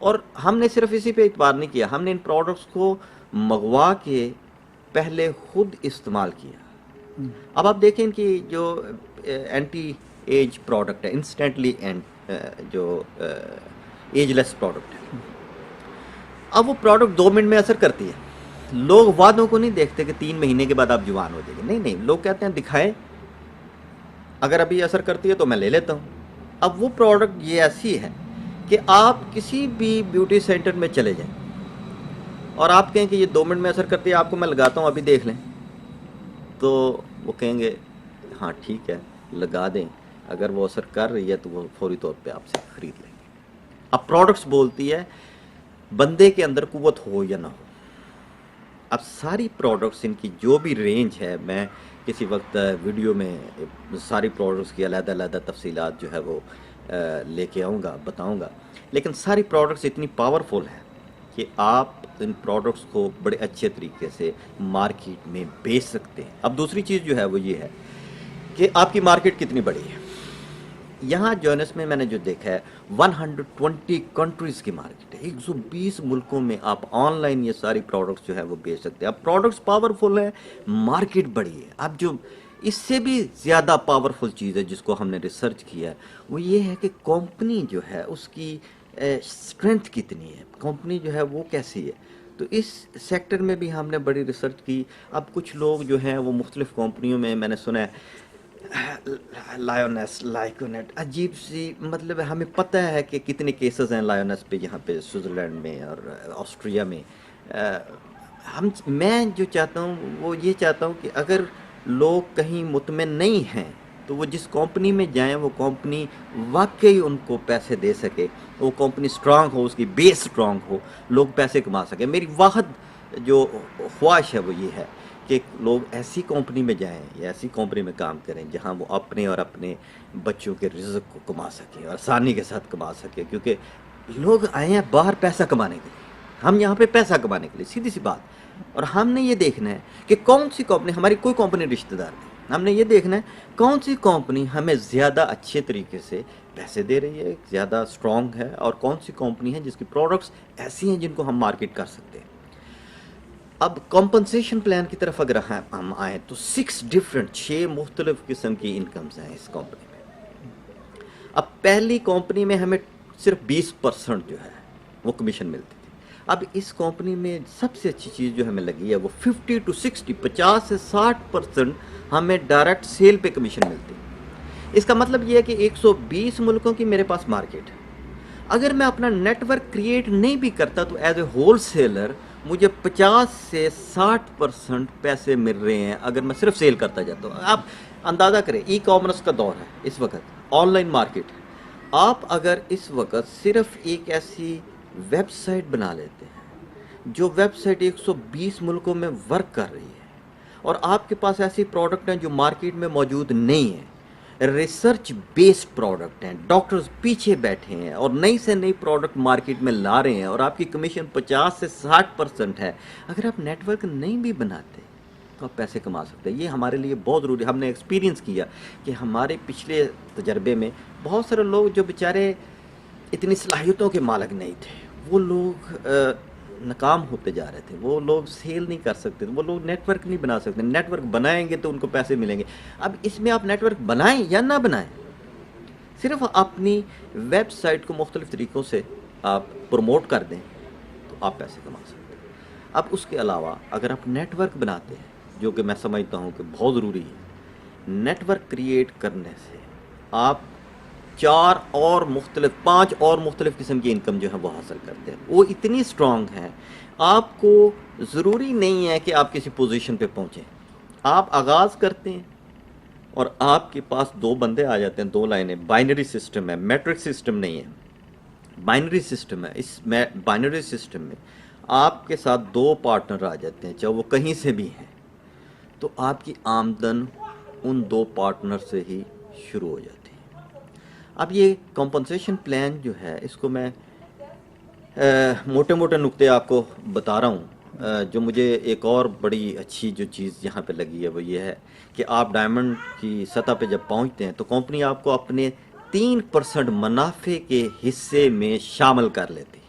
اور ہم نے صرف اسی پہ اعتبار نہیں کیا، ہم نے ان پروڈکٹس کو منگوا کے پہلے خود استعمال کیا۔ اب آپ دیکھیں کہ جو اینٹی ایج پروڈکٹ ہے، انسٹنٹلی جو ایج لیس پروڈکٹ ہے، اب وہ پروڈکٹ 2 منٹ میں اثر کرتی ہے۔ لوگ وعدوں کو نہیں دیکھتے کہ 3 مہینے کے بعد آپ جوان ہو جائیں گے، نہیں، لوگ کہتے ہیں دکھائیں، اگر ابھی اثر کرتی ہے تو میں لے لیتا ہوں۔ اب وہ پروڈکٹ یہ ایسی ہے کہ آپ کسی بھی بیوٹی سینٹر میں چلے جائیں اور آپ کہیں کہ یہ 2 منٹ میں اثر کرتی ہے، آپ کو میں لگاتا ہوں، ابھی دیکھ لیں، تو وہ کہیں گے ہاں ٹھیک ہے لگا دیں، اگر وہ اثر کر رہی ہے تو وہ فوری طور پہ آپ سے خرید لیں گے۔ اب پروڈکٹس بولتی ہے بندے کے اندر قوت ہو یا نہ ہو۔ اب ساری پروڈکٹس ان کی جو بھی رینج ہے، میں کسی وقت ویڈیو میں ساری پروڈکٹس کی علیحدہ علیحدہ تفصیلات جو ہے وہ لے کے آؤں گا، بتاؤں گا، لیکن ساری پروڈکٹس اتنی پاورفل ہیں کہ آپ ان پروڈکٹس کو بڑے اچھے طریقے سے مارکیٹ میں بیچ سکتے ہیں۔ اب دوسری چیز جو ہے وہ یہ ہے کہ آپ کی مارکیٹ کتنی بڑی ہے۔ یہاں جونس میں نے جو دیکھا ہے 120 کنٹریز کی مارکیٹ ہے، 120 ملکوں میں آپ آن لائن یہ ساری پروڈکٹس جو ہے وہ بیچ سکتے ہیں۔ اب پروڈکٹس پاورفل ہیں، مارکیٹ بڑی ہے۔ اب جو اس سے بھی زیادہ پاورفل چیز ہے جس کو ہم نے ریسرچ کیا ہے وہ یہ ہے کہ کمپنی جو ہے اس کی اسٹرینتھ کتنی ہے، کمپنی جو ہے وہ کیسی ہے۔ تو اس سیکٹر میں بھی ہم نے بڑی ریسرچ کی۔ اب کچھ لوگ جو ہیں وہ مختلف کمپنیوں میں نے سنا ہے لائونیس، لائکونیٹ، عجیب سی، مطلب ہمیں پتہ ہے کہ کتنے کیسز ہیں لائونیس پہ یہاں پہ سوئٹزرلینڈ میں اور آسٹریا میں۔ میں جو چاہتا ہوں وہ یہ چاہتا ہوں کہ اگر لوگ کہیں مطمئن نہیں ہیں تو وہ جس کمپنی میں جائیں وہ کمپنی واقعی ان کو پیسے دے سکے، وہ کمپنی سٹرانگ ہو، اس کی بیس سٹرانگ ہو، لوگ پیسے کما سکیں۔ میری واحد جو خواہش ہے وہ یہ ہے کہ لوگ ایسی کمپنی میں جائیں یا ایسی کمپنی میں کام کریں جہاں وہ اپنے اور اپنے بچوں کے رزق کو کما سکیں اور آسانی کے ساتھ کما سکیں، کیونکہ لوگ آئے ہیں باہر پیسہ کمانے کے لیے، ہم یہاں پہ پیسہ کمانے کے لیے، سیدھی سی بات۔ اور ہم نے یہ دیکھنا ہے کہ کون سی کمپنی، ہماری کوئی کمپنی رشتہ دار نہیں، ہم نے یہ دیکھنا ہے کون سی کمپنی ہمیں زیادہ اچھے طریقے سے پیسے دے رہی ہے، زیادہ سٹرانگ ہے، اور کون سی کمپنی ہے جس کی پروڈکٹس ایسی ہیں جن کو ہم مارکیٹ کر سکتے ہیں۔ اب کمپنسیشن پلان کی طرف اگر ہم آئیں تو 6 مختلف قسم کی انکمز ہیں اس کمپنی میں۔ اب پہلی کمپنی میں ہمیں صرف 20% جو ہے وہ کمیشن ملتی تھی۔ اب اس کمپنی میں سب سے اچھی چیز جو ہمیں لگی ہے وہ 50 to 60، 50 سے 60% ہمیں ڈائریکٹ سیل پہ کمیشن ملتی ہے۔ اس کا مطلب یہ ہے کہ 120 ملکوں کی میرے پاس مارکیٹ ہے۔ اگر میں اپنا نیٹ ورک کریٹ نہیں بھی کرتا تو ایز اے ہول سیلر مجھے 50 سے 60% پیسے مل رہے ہیں اگر میں صرف سیل کرتا جاتا ہوں۔ آپ اندازہ کریں، ای کامرس کا دور ہے اس وقت، آن لائن مارکیٹ ہے۔ آپ اگر اس وقت صرف ایک ایسی ویب سائٹ بنا لیتے ہیں جو ویب سائٹ 120 ملکوں میں ورک کر رہی ہے، اور آپ کے پاس ایسی پروڈکٹ ہیں جو مارکیٹ میں موجود نہیں ہیں، ریسرچ بیسڈ پروڈکٹ ہیں، ڈاکٹرز پیچھے بیٹھے ہیں اور نئی سے نئی پروڈکٹ مارکیٹ میں لا رہے ہیں، اور آپ کی کمیشن 50 سے 60% ہے، اگر آپ نیٹ ورک نہیں بھی بناتے تو آپ پیسے کما سکتے ہیں۔ یہ ہمارے لیے بہت ضروری ہے۔ ہم نے ایکسپیرینس کیا کہ ہمارے پچھلے تجربے میں بہت سارے لوگ جو بیچارے اتنی صلاحیتوں کے مالک نہیں تھے، وہ لوگ ناکام ہوتے جا رہے تھے، وہ لوگ سیل نہیں کر سکتے، وہ لوگ نیٹ ورک نہیں بنا سکتے۔ نیٹ ورک بنائیں گے تو ان کو پیسے ملیں گے۔ اب اس میں آپ نیٹ ورک بنائیں یا نہ بنائیں، صرف اپنی ویب سائٹ کو مختلف طریقوں سے آپ پروموٹ کر دیں تو آپ پیسے کما سکتے ہیں۔ اب اس کے علاوہ اگر آپ نیٹ ورک بناتے ہیں، جو کہ میں سمجھتا ہوں کہ بہت ضروری ہے، نیٹ ورک کریٹ کرنے سے آپ 5 اور مختلف قسم کی انکم جو ہے وہ حاصل کرتے ہیں۔ وہ اتنی سٹرانگ ہیں، آپ کو ضروری نہیں ہے کہ آپ کسی پوزیشن پہ پہنچیں۔ آپ آغاز کرتے ہیں اور آپ کے پاس 2 بندے آ جاتے ہیں، 2 لائنیں، بائنری سسٹم ہے، میٹرک سسٹم نہیں ہے، بائنری سسٹم ہے۔ اس بائنری سسٹم میں آپ کے ساتھ 2 پارٹنر آ جاتے ہیں، چاہے وہ کہیں سے بھی ہیں، تو آپ کی آمدن ان 2 پارٹنر سے ہی شروع ہو جاتی ہے۔ اب یہ کمپنسیشن پلان جو ہے اس کو میں موٹے موٹے نقطے آپ کو بتا رہا ہوں۔ جو مجھے ایک اور بڑی اچھی جو چیز یہاں پہ لگی ہے وہ یہ ہے کہ آپ ڈائمنڈ کی سطح پہ جب پہنچتے ہیں تو کمپنی آپ کو اپنے 3% منافع کے حصے میں شامل کر لیتی ہے۔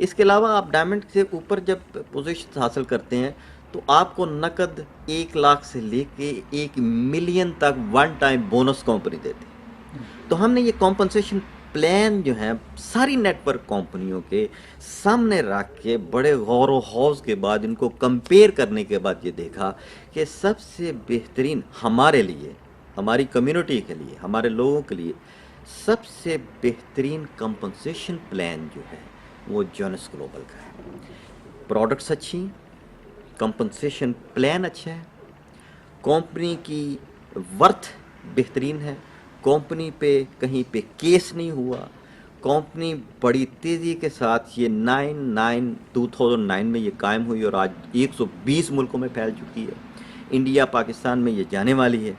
اس کے علاوہ آپ ڈائمنڈ سے اوپر جب پوزیشن حاصل کرتے ہیں تو آپ کو نقد 1 لاکھ سے لے کے 1 ملین تک ون ٹائم بونس کمپنی دیتی ہے. تو ہم نے یہ کمپنسیشن پلان جو ہیں ساری نیٹ ورک کمپنیوں کے سامنے رکھ کے بڑے غور و خوض کے بعد ان کو کمپیئر کرنے کے بعد یہ دیکھا کہ سب سے بہترین ہمارے لیے، ہماری کمیونٹی کے لیے، ہمارے لوگوں کے لیے سب سے بہترین کمپنسیشن پلان جو ہے وہ جونس گلوبل کا ہے. پروڈکٹس اچھی، کمپنسیشن پلان اچھا ہے، کمپنی کی ورتھ بہترین ہے، کمپنی پہ کہیں پہ کیس نہیں ہوا، کمپنی بڑی تیزی کے ساتھ یہ 2009 میں یہ قائم ہوئی اور آج 120 ملکوں میں پھیل چکی ہے. انڈیا پاکستان میں یہ جانے والی ہے.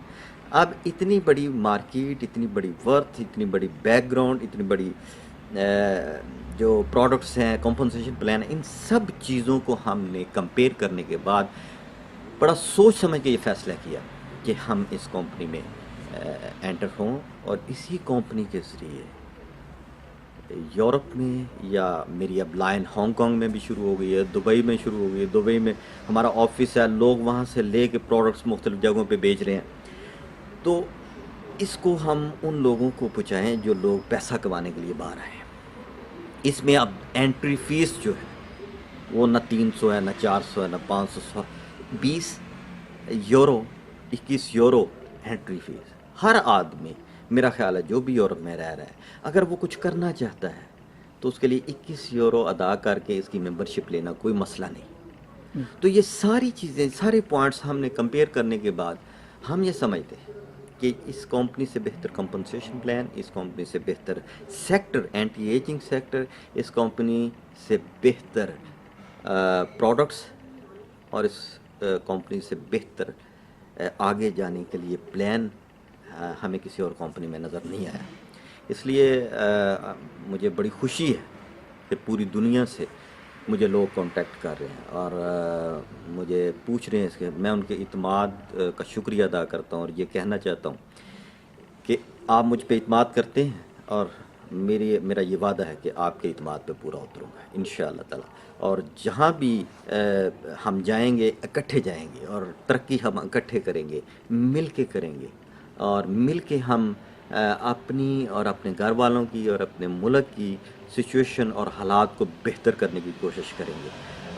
اب اتنی بڑی مارکیٹ، اتنی بڑی ورتھ، اتنی بڑی بیک گراؤنڈ، اتنی بڑی جو پروڈکٹس ہیں، کمپنسیشن پلان ہیں، ان سب چیزوں کو ہم نے کمپیئر کرنے کے بعد بڑا سوچ سمجھ کے یہ فیصلہ کیا کہ ہم اس کمپنی میں انٹر ہوں، اور اسی کمپنی کے ذریعے یورپ میں، یا میری اب لائن ہانگ کانگ میں بھی شروع ہو گئی ہے، دبئی میں شروع ہو گئی ہے. دبئی میں ہمارا آفس ہے، لوگ وہاں سے لے کے پروڈکٹس مختلف جگہوں پہ بیچ رہے ہیں. تو اس کو ہم ان لوگوں کو پہنچائیں جو لوگ پیسہ کمانے کے لیے باہر آئے ہیں. اس میں اب انٹری فیس جو ہے وہ نہ 300 ہے، نہ 400 ہے، نہ 500، 20 یورو، 21 یورو انٹری فیس. ہر آدمی، میرا خیال ہے جو بھی یورپ میں رہ رہا ہے، اگر وہ کچھ کرنا چاہتا ہے تو اس کے لیے 21 یورو ادا کر کے اس کی ممبرشپ لینا کوئی مسئلہ نہیں. تو یہ ساری چیزیں، سارے پوائنٹس ہم نے کمپیئر کرنے کے بعد ہم یہ سمجھتے ہیں کہ اس کمپنی سے بہتر کمپنسیشن پلان، اس کمپنی سے بہتر سیکٹر، اینٹی ایجنگ سیکٹر، اس کمپنی سے بہتر پروڈکٹس، اور اس کمپنی سے بہتر آگے جانے کے لیے پلان ہمیں کسی اور کمپنی میں نظر نہیں آیا. اس لیے مجھے بڑی خوشی ہے کہ پوری دنیا سے مجھے لوگ کانٹیکٹ کر رہے ہیں اور مجھے پوچھ رہے ہیں. اس کے میں ان کے اعتماد کا شکریہ ادا کرتا ہوں، اور یہ کہنا چاہتا ہوں کہ آپ مجھ پہ اعتماد کرتے ہیں، اور میرا یہ وعدہ ہے کہ آپ کے اعتماد پہ پورا اتروں گا انشاءاللہ تعالی. اور جہاں بھی ہم جائیں گے اکٹھے جائیں گے، اور ترقی ہم اکٹھے کریں گے، مل کے کریں گے، اور مل کے ہم اپنی اور اپنے گھر والوں کی اور اپنے ملک کی سچویشن اور حالات کو بہتر کرنے کی کوشش کریں گے.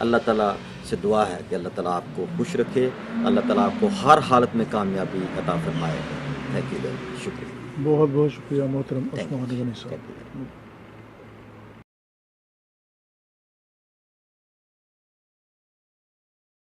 اللہ تعالیٰ سے دعا ہے کہ اللہ تعالیٰ آپ کو خوش رکھے، اللہ تعالیٰ آپ کو ہر حالت میں کامیابی عطا فرمائے. تھینک یو، شکریہ. بہت بہت شکریہ محترم Thank you. Usman Ghani Thank you. صاحب.